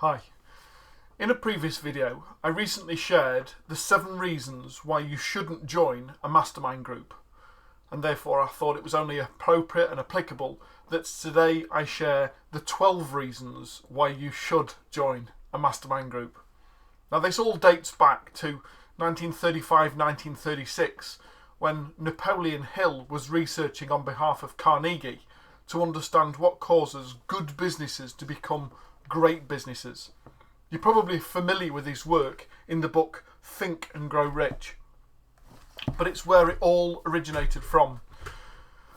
Hi. In a previous video, I recently shared the 7 reasons why you shouldn't join a mastermind group, and therefore I thought it was only appropriate and applicable that today I share the 12 reasons why you should join a mastermind group. Now this all dates back to 1935-1936 when Napoleon Hill was researching on behalf of Carnegie to understand what causes good businesses to become great businesses. You're probably familiar with his work in the book Think and Grow Rich, but it's where it all originated from.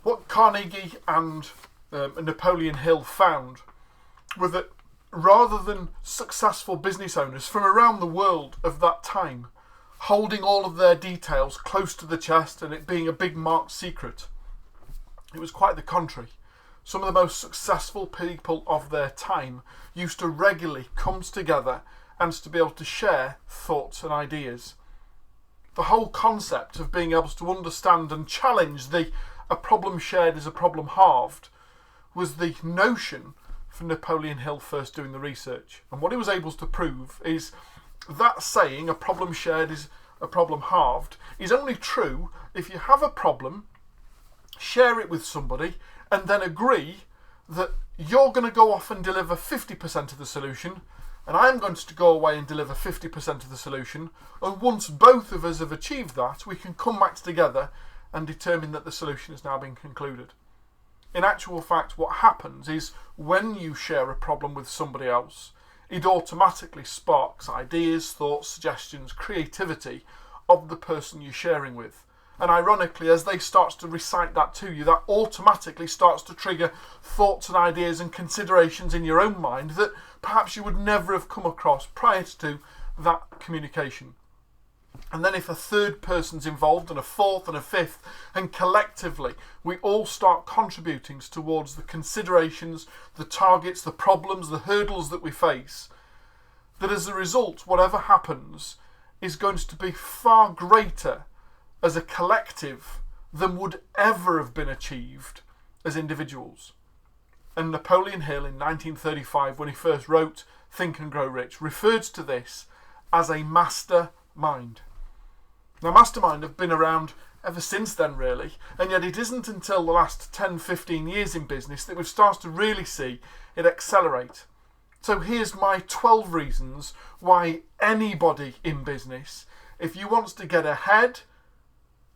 What Carnegie and Napoleon Hill found were that rather than successful business owners from around the world of that time holding all of their details close to the chest and it being a big marked secret, it was quite the contrary. Some of the most successful people of their time used to regularly come together and to be able to share thoughts and ideas. The whole concept of being able to understand and challenge a problem shared is a problem halved was the notion for Napoleon Hill first doing the research. And what he was able to prove is that saying, a problem shared is a problem halved, is only true if you have a problem, share it with somebody, and then agree that you're going to go off and deliver 50% of the solution, and I'm going to go away and deliver 50% of the solution. And once both of us have achieved that, we can come back together and determine that the solution has now been concluded. In actual fact, what happens is when you share a problem with somebody else, it automatically sparks ideas, thoughts, suggestions, creativity of the person you're sharing with. And ironically, as they start to recite that to you, that automatically starts to trigger thoughts and ideas and considerations in your own mind that perhaps you would never have come across prior to that communication. And then if a third person's involved and a fourth and a fifth, and collectively we all start contributing towards the considerations, the targets, the problems, the hurdles that we face, that as a result, whatever happens is going to be far greater as a collective than would ever have been achieved as individuals. And Napoleon Hill in 1935, when he first wrote Think and Grow Rich, referred to this as a mastermind. Now mastermind have been around ever since then really, and yet it isn't until the last 10-15 years in business that we've started to really see it accelerate. So here's my 12 reasons why anybody in business, if you want to get ahead,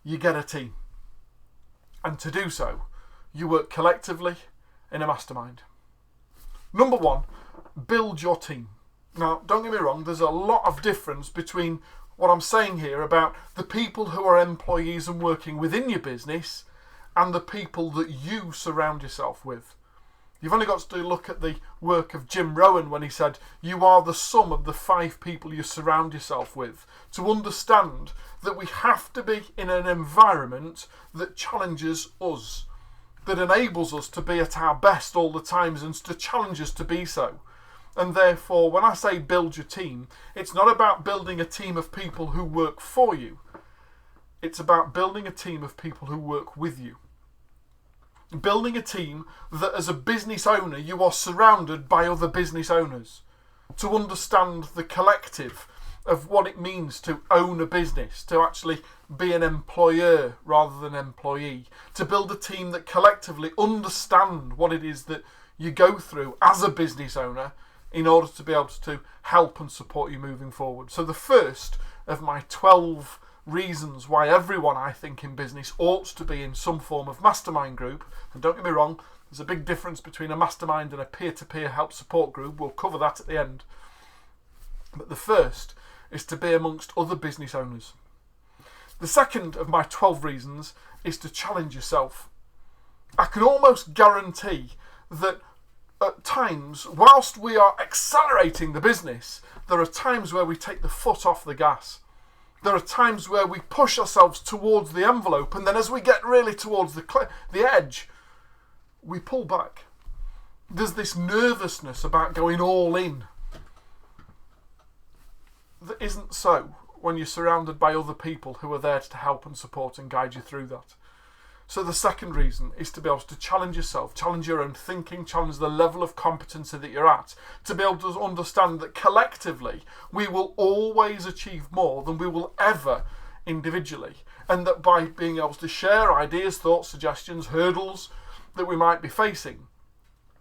you get a team. And to do so, you work collectively in a mastermind. Number 1, build your team. Now, don't get me wrong, there's a lot of difference between what I'm saying here about the people who are employees and working within your business and the people that you surround yourself with. You've only got to look at the work of Jim Rohn when he said, you are the sum of the 5 people you surround yourself with, to understand that we have to be in an environment that challenges us, that enables us to be at our best all the times and to challenge us to be so. And therefore, when I say build your team, it's not about building a team of people who work for you. It's about building a team of people who work with you. Building a team that as a business owner you are surrounded by other business owners, to understand the collective of what it means to own a business, to actually be an employer rather than employee, to build a team that collectively understand what it is that you go through as a business owner in order to be able to help and support you moving forward. So the first of my 12 reasons why everyone, I think, in business ought to be in some form of mastermind group, and don't get me wrong, there's a big difference between a mastermind and a peer-to-peer help support group. We'll cover that at the end. But the first is to be amongst other business owners. The second of my 12 reasons is to challenge yourself. I can almost guarantee that at times, whilst we are accelerating the business, there are times where we take the foot off the gas. There are times where we push ourselves towards the envelope, and then as we get really towards the edge, we pull back. There's this nervousness about going all in that isn't so when you're surrounded by other people who are there to help and support and guide you through that. So the second reason is to be able to challenge yourself, challenge your own thinking, challenge the level of competency that you're at, to be able to understand that collectively we will always achieve more than we will ever individually. And that by being able to share ideas, thoughts, suggestions, hurdles that we might be facing,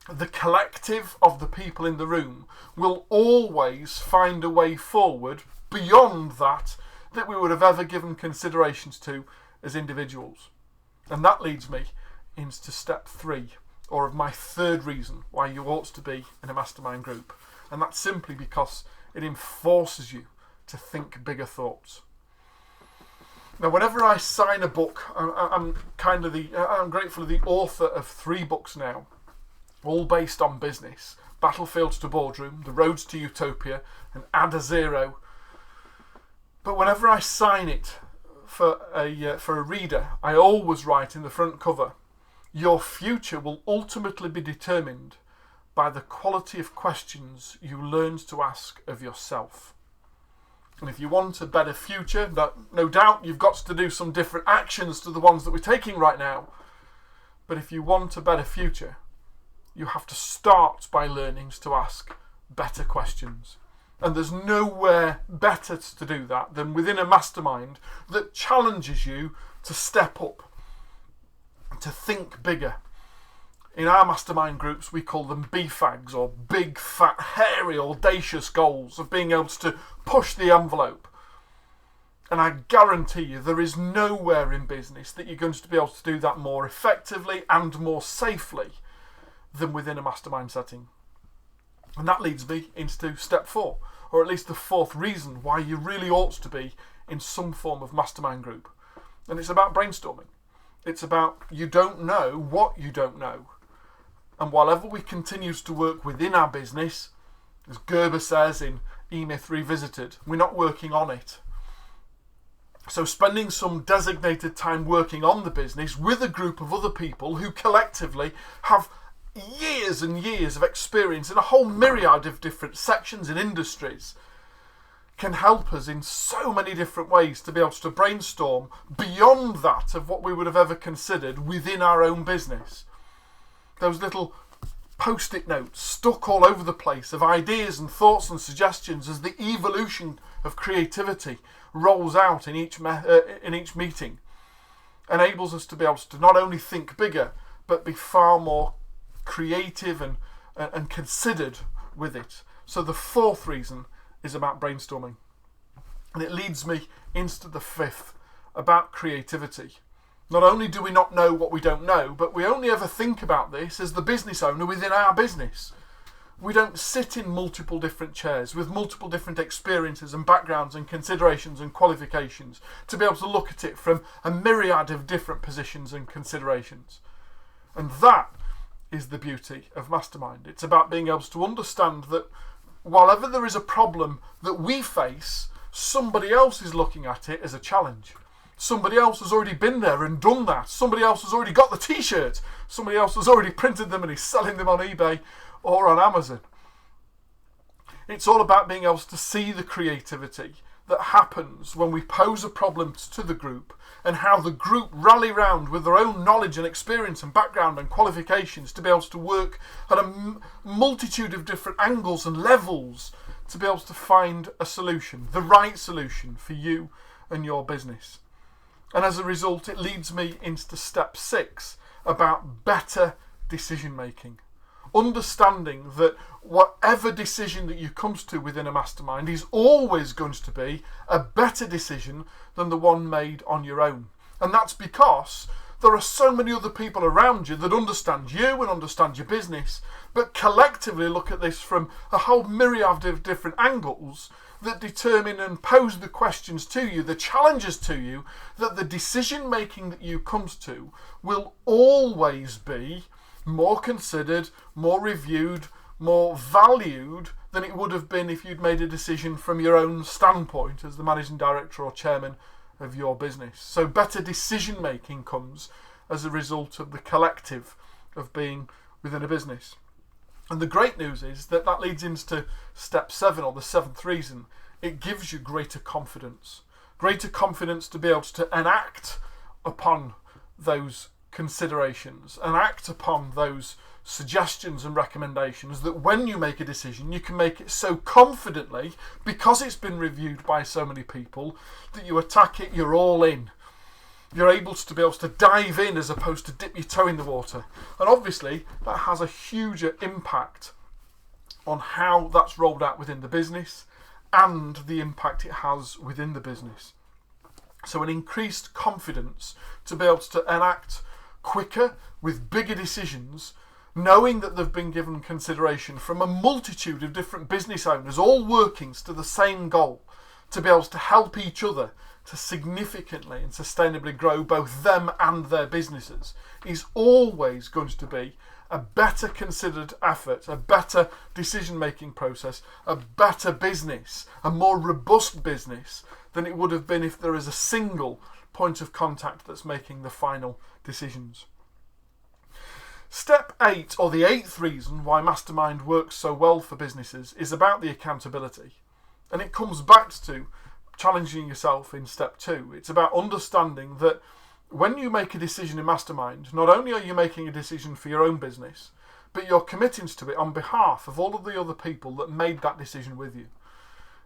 the collective of the people in the room will always find a way forward beyond that we would have ever given considerations to as individuals. And that leads me into step 3, or of my third reason why you ought to be in a mastermind group. And that's simply because it enforces you to think bigger thoughts. Now, whenever I sign a book, I'm grateful of the author of 3 books now, all based on business: Battlefields to Boardroom, The Roads to Utopia, and Add a Zero. But whenever I sign it for a reader, I always write in the front cover, your future will ultimately be determined by the quality of questions you learned to ask of yourself. And if you want a better future, no doubt you've got to do some different actions to the ones that we're taking right now. But if you want a better future, you have to start by learning to ask better questions. And there's nowhere better to do that than within a mastermind that challenges you to step up, to think bigger. In our mastermind groups, we call them BFAGs, or big, fat, hairy, audacious goals of being able to push the envelope. And I guarantee you there is nowhere in business that you're going to be able to do that more effectively and more safely than within a mastermind setting. And that leads me into step 4, or at least the 4th reason why you really ought to be in some form of mastermind group. And it's about brainstorming. It's about you don't know what you don't know. And whilever we continue to work within our business, as Gerber says in E-Myth Revisited, we're not working on it. So spending some designated time working on the business with a group of other people who collectively have years and years of experience in a whole myriad of different sections and industries can help us in so many different ways to be able to brainstorm beyond that of what we would have ever considered within our own business. Those little post-it notes stuck all over the place of ideas and thoughts and suggestions as the evolution of creativity rolls out in each meeting enables us to be able to not only think bigger but be far more creative and considered with it. So the 4th reason is about brainstorming. And it leads me into the 5th, about creativity. Not only do we not know what we don't know, but we only ever think about this as the business owner within our business. We don't sit in multiple different chairs with multiple different experiences and backgrounds and considerations and qualifications to be able to look at it from a myriad of different positions and considerations. And that is the beauty of mastermind. It's about being able to understand that whilever there is a problem that we face, somebody else is looking at it as a challenge. Somebody else has already been there and done that. Somebody else has already got the t-shirt. Somebody else has already printed them and is selling them on eBay or on Amazon. It's all about being able to see the creativity that happens when we pose a problem to the group and how the group rally round with their own knowledge and experience and background and qualifications to be able to work at a multitude of different angles and levels to be able to find a solution, the right solution for you and your business. And as a result, it leads me into step 6 about better decision making. Understanding that whatever decision that you come to within a mastermind is always going to be a better decision than the one made on your own. And that's because there are so many other people around you that understand you and understand your business, but collectively look at this from a whole myriad of different angles that determine and pose the questions to you, the challenges to you, that the decision making that you comes to will always be more considered, more reviewed, more valued than it would have been if you'd made a decision from your own standpoint as the managing director or chairman of your business. So better decision making comes as a result of the collective of being within a business. And the great news is that that leads into step 7, or the 7th reason. It gives you greater confidence to be able to enact upon those considerations and act upon those suggestions and recommendations, that when you make a decision you can make it so confidently, because it's been reviewed by so many people, that you attack it, you're all in. You're able to be able to dive in as opposed to dip your toe in the water. And obviously that has a huge impact on how that's rolled out within the business and the impact it has within the business. So an increased confidence to be able to enact quicker with bigger decisions, knowing that they've been given consideration from a multitude of different business owners, all working to the same goal, to be able to help each other to significantly and sustainably grow both them and their businesses, is always going to be a better considered effort, a better decision-making process, a better business, a more robust business than it would have been if there is a single point of contact that's making the final decisions. Step 8, or the 8th reason why Mastermind works so well for businesses, is about the accountability. And it comes back to challenging yourself in step 2. It's about understanding that when you make a decision in Mastermind, not only are you making a decision for your own business, but you're committing to it on behalf of all of the other people that made that decision with you.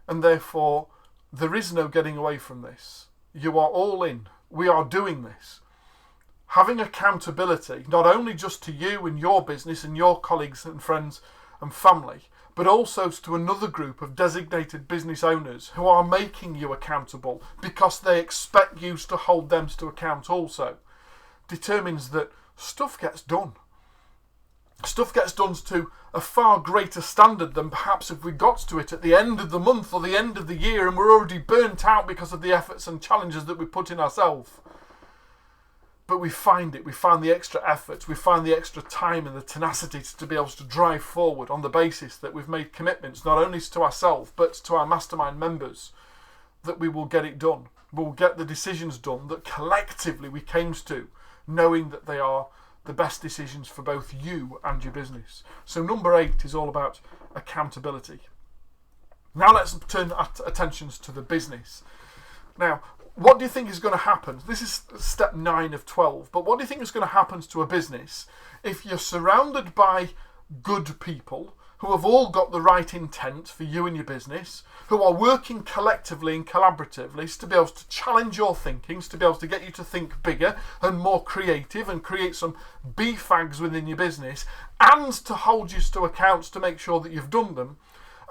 And therefore, there is no getting away from this. You are all in. We are doing this. Having accountability, not only just to you and your business and your colleagues and friends and family, but also to another group of designated business owners who are making you accountable because they expect you to hold them to account also, determines that stuff gets done. Stuff gets done to a far greater standard than perhaps if we got to it at the end of the month or the end of the year and we're already burnt out because of the efforts and challenges that we put in ourselves. But we find the extra effort, we find the extra time and the tenacity to be able to drive forward on the basis that we've made commitments not only to ourselves but to our Mastermind members, that we will get it done. We'll get the decisions done that collectively we came to, knowing that they are the best decisions for both you and your business. So number 8 is all about accountability. Now let's turn our attentions to the business. Now, what do you think is going to happen? This is step 9 of 12, but what do you think is going to happen to a business if you're surrounded by good people who have all got the right intent for you and your business, who are working collectively and collaboratively to be able to challenge your thinking, to be able to get you to think bigger and more creative and create some BFAGs within your business, and to hold you to account to make sure that you've done them?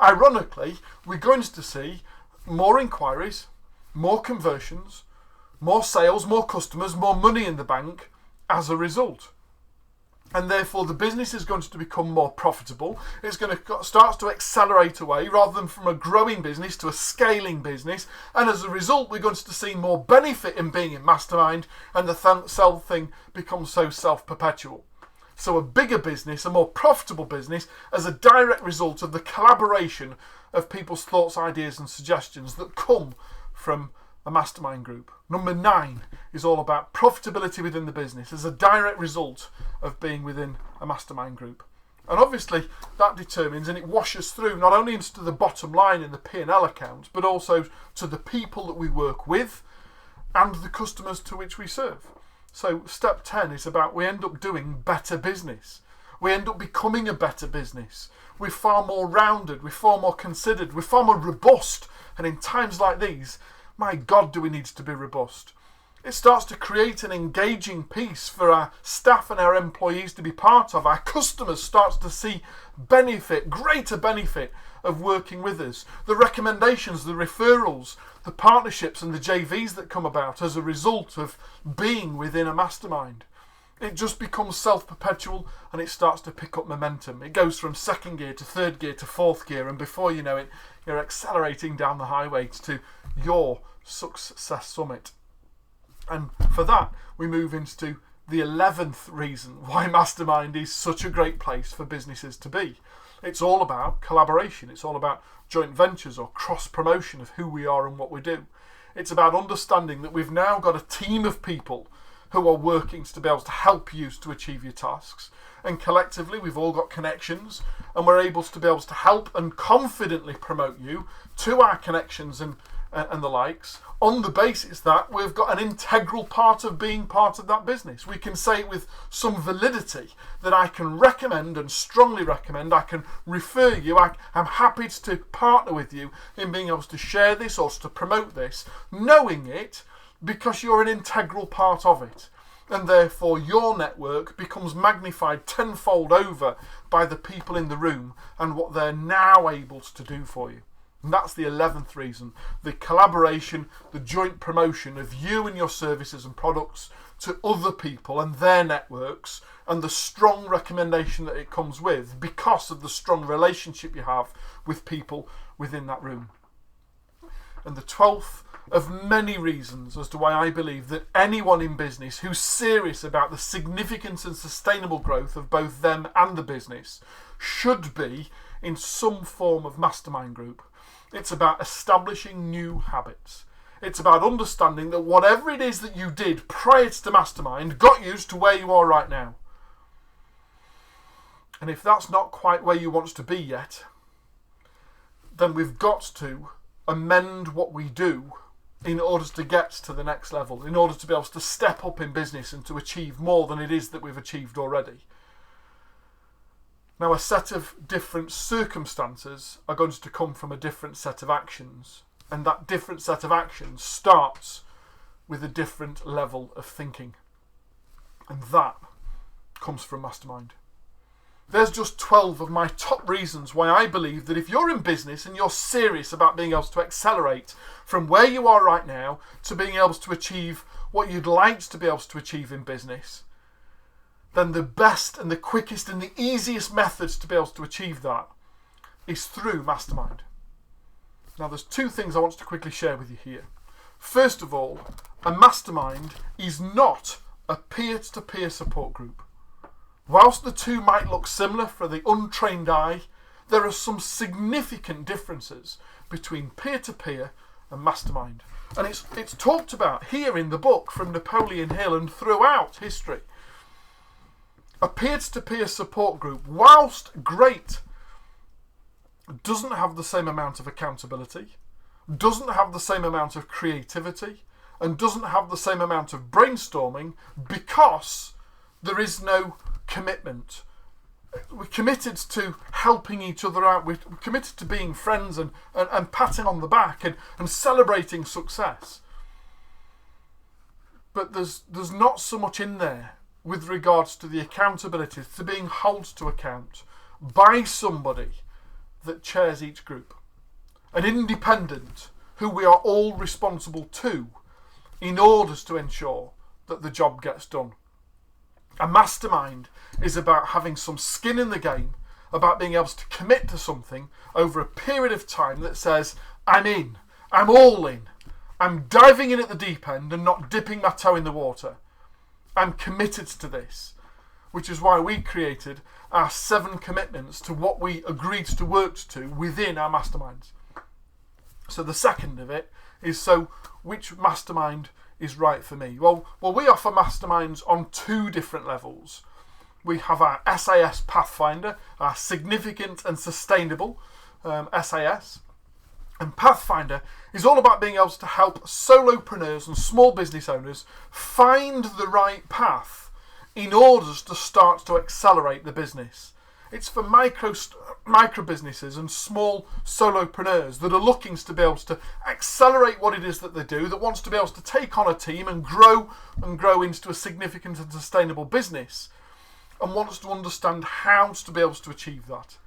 Ironically, we're going to see more inquiries, more conversions, more sales, more customers, more money in the bank as a result. And therefore the business is going to become more profitable. It's going to start to accelerate away rather than from a growing business to a scaling business. And as a result, we're going to see more benefit in being in Mastermind, and the sell thing becomes so self-perpetual. So a bigger business, a more profitable business, as a direct result of the collaboration of people's thoughts, ideas and suggestions that come from a Mastermind group. Number 9 is all about profitability within the business as a direct result of being within a Mastermind group. And obviously that determines, and it washes through not only into the bottom line in the P&L account, but also to the people that we work with and the customers to which we serve. So step 10 is about we end up doing better business. We end up becoming a better business. We're far more rounded, we're far more considered, we're far more robust. And in times like these, my God, do we need to be robust. It starts to create an engaging piece for our staff and our employees to be part of. Our customers start to see benefit, greater benefit of working with us. The recommendations, the referrals, the partnerships and the JVs that come about as a result of being within a Mastermind. It just becomes self-perpetual and it starts to pick up momentum. It goes from 2nd gear to 3rd gear to 4th gear, and before you know it, you're accelerating down the highway to your success summit. And for that, we move into the 11th reason why Mastermind is such a great place for businesses to be. It's all about collaboration. It's all about joint ventures or cross-promotion of who we are and what we do. It's about understanding that we've now got a team of people who are working to be able to help you to achieve your tasks. And collectively, we've all got connections, and we're able to be able to help and confidently promote you to our connections and and the likes, on the basis that we've got an integral part of being part of that business. We can say with some validity that I can recommend and strongly recommend, I can refer you, I'm happy to partner with you in being able to share this or to promote this, knowing it because you're an integral part of it. And therefore your network becomes magnified tenfold over by the people in the room and what they're now able to do for you. And that's the 11th reason. The collaboration, the joint promotion of you and your services and products to other people and their networks, and the strong recommendation that it comes with because of the strong relationship you have with people within that room. And the 12th of many reasons as to why I believe that anyone in business who's serious about the significance and sustainable growth of both them and the business should be in some form of mastermind group. It's about establishing new habits. It's about understanding that whatever it is that you did prior to the mastermind got you to where you are right now. And if that's not quite where you want to be yet, then we've got to amend what we do in order to get to the next level, in order to be able to step up in business and to achieve more than it is that we've achieved already. Now, a set of different circumstances are going to come from a different set of actions, and that different set of actions starts with a different level of thinking. And that comes from Mastermind. There's just 12 of my top reasons why I believe that if you're in business and you're serious about being able to accelerate from where you are right now to being able to achieve what you'd like to be able to achieve in business, then the best and the quickest and the easiest methods to be able to achieve that is through Mastermind. Now, there's two things I want to quickly share with you here. First of all, a mastermind is not a peer-to-peer support group. Whilst the two might look similar for the untrained eye, there are some significant differences between peer-to-peer and mastermind. And it's talked about here in the book from Napoleon Hill and throughout history. A peer-to-peer support group, whilst great, doesn't have the same amount of accountability, doesn't have the same amount of creativity, and doesn't have the same amount of brainstorming because there is no commitment. We're committed to helping each other out. We're committed to being friends and patting on the back and celebrating success. But there's not so much in there with regards to the accountability, to being held to account by somebody that chairs each group. An independent who we are all responsible to in order to ensure that the job gets done. A mastermind is about having some skin in the game, about being able to commit to something over a period of time that says, I'm in, I'm all in, I'm diving in at the deep end and not dipping my toe in the water. I'm committed to this, which is why we created our 7 commitments to what we agreed to work to within our masterminds. So the second of it is, so which mastermind is right for me? Well, we offer masterminds on 2 different levels. We have our SAS Pathfinder, our significant and sustainable SAS. And Pathfinder is all about being able to help solopreneurs and small business owners find the right path in order to start to accelerate the business. It's for micro businesses and small solopreneurs that are looking to be able to accelerate what it is that they do, that wants to be able to take on a team and grow into a significant and sustainable business, and wants to understand how to be able to achieve that.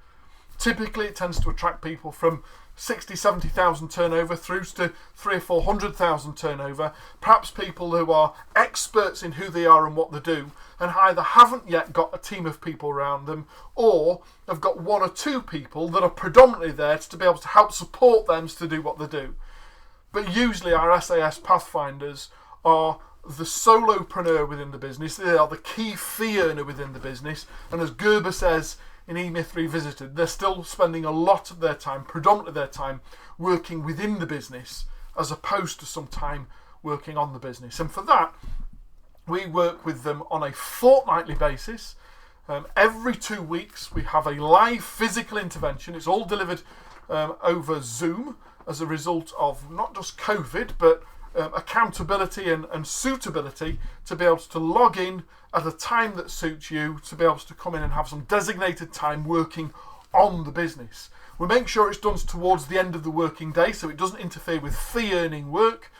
Typically, it tends to attract people from 60, 70,000 turnover through to 300,000 or 400,000 turnover, perhaps people who are experts in who they are and what they do, and either haven't yet got a team of people around them, or have got 1 or 2 people that are predominantly there to be able to help support them to do what they do. But usually our SAS Pathfinders are the solopreneur within the business, they are the key fee earner within the business, and as Gerber says in E-Myth Revisited, they're still spending a lot of their time, predominantly their time, working within the business as opposed to some time working on the business. And for that, we work with them on a fortnightly basis. Every 2 weeks, we have a live physical intervention. It's all delivered over Zoom as a result of not just COVID, but accountability and suitability, to be able to log in at a time that suits you, to be able to come in and have some designated time working on the business. We make sure it's done towards the end of the working day so it doesn't interfere with fee earning work,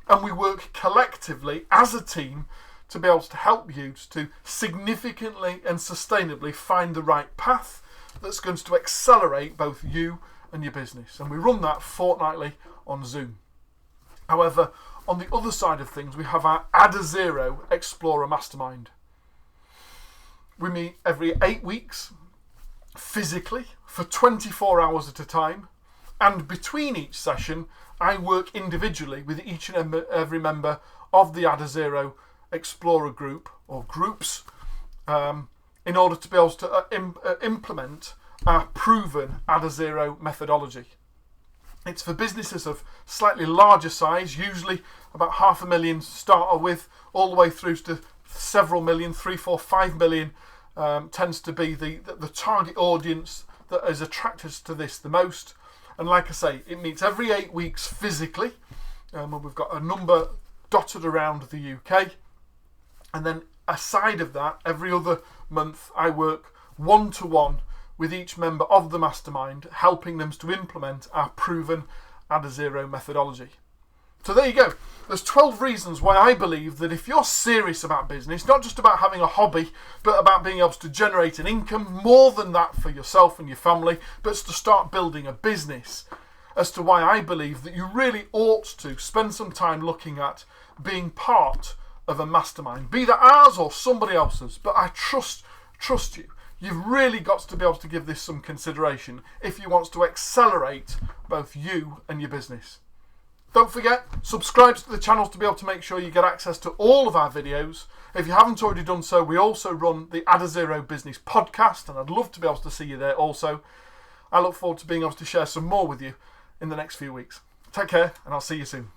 and we work collectively as a team to be able to help you to significantly and sustainably find the right path that's going to accelerate both you and your business. And we run that fortnightly on Zoom. However, on the other side of things, we have our Add a Zero Explorer Mastermind. We meet every 8 weeks, physically, for 24 hours at a time. And between each session, I work individually with each and every member of the Add a Zero Explorer group, or groups, in order to be able to implement our proven Add a Zero methodology. It's for businesses of slightly larger size, usually about $500,000 to start with, all the way through to several million, 3, 4, 5 million tends to be the target audience that is attracted to this the most. And like I say, it meets every 8 weeks physically, and we've got a number dotted around the UK. And then aside of that, every other month I work one-to-one with each member of the mastermind, helping them to implement our proven Add a Zero methodology. So there you go. There's 12 reasons why I believe that if you're serious about business, not just about having a hobby, but about being able to generate an income, more than that for yourself and your family, but to start building a business, as to why I believe that you really ought to spend some time looking at being part of a mastermind, be that ours or somebody else's. But I trust you. You've really got to be able to give this some consideration if you want to accelerate both you and your business. Don't forget, subscribe to the channel to be able to make sure you get access to all of our videos. If you haven't already done so, we also run the Add a Zero Business podcast, and I'd love to be able to see you there also. I look forward to being able to share some more with you in the next few weeks. Take care, and I'll see you soon.